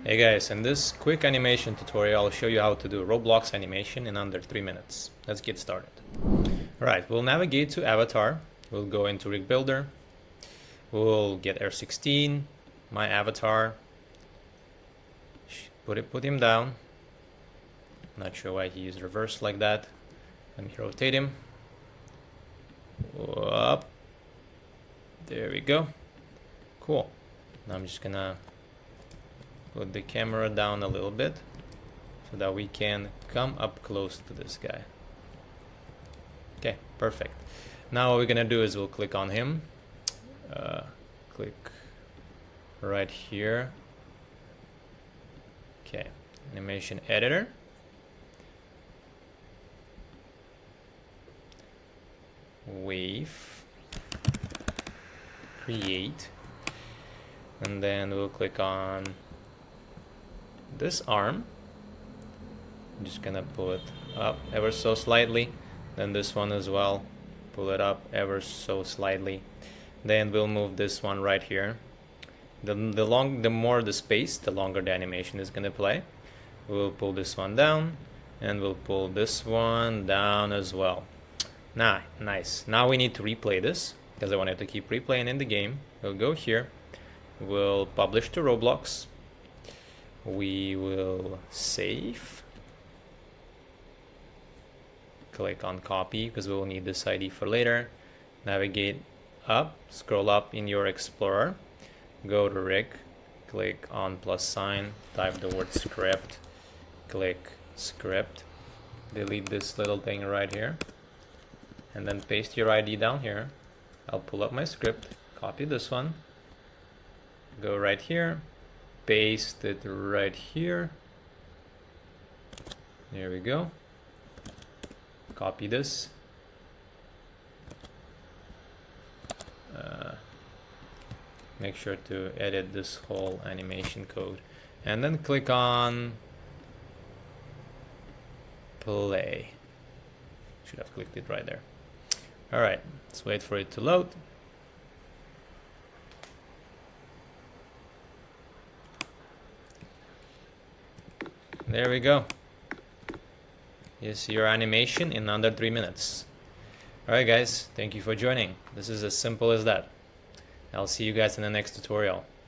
Hey guys, in this quick animation tutorial I'll show you how to do Roblox animation in under 3 minutes. Let's get started. Alright, we'll navigate to avatar, we'll go into rig builder, we'll get R16, my avatar, put him down. Not sure why he is reversed like that. Let me rotate him. Up. There we go. Cool. Now I'm just gonna put the camera down a little bit so that we can come up close to this guy. Okay, perfect. Now what we're gonna do is we'll click on him, click right here. Okay, animation editor, wave, create, and then we'll click on this arm. I'm just gonna pull it up ever so slightly, then this one as well, pull it up ever so slightly, then we'll move this one right here. The more the space, the longer the animation is gonna play. We'll pull this one down and we'll pull this one down as well. Nice. Now we need to replay this because I wanted to keep replaying in the game. We'll go here, we'll publish to Roblox, we will save, click on copy because we will need this ID for later, navigate up, scroll up in your Explorer, go to rig, click on plus sign, type the word script, click script, delete this little thing right here, and then paste your ID down here. I'll pull up my script, copy this one, go right here, paste it right here. There we go. Copy this. Make sure to edit this whole animation code. And then click on play. Should have clicked it right there. Alright, let's wait for it to load. There we go. Here's your animation in under 3 minutes. Alright guys, thank you for joining. This is as simple as that. I'll see you guys in the next tutorial.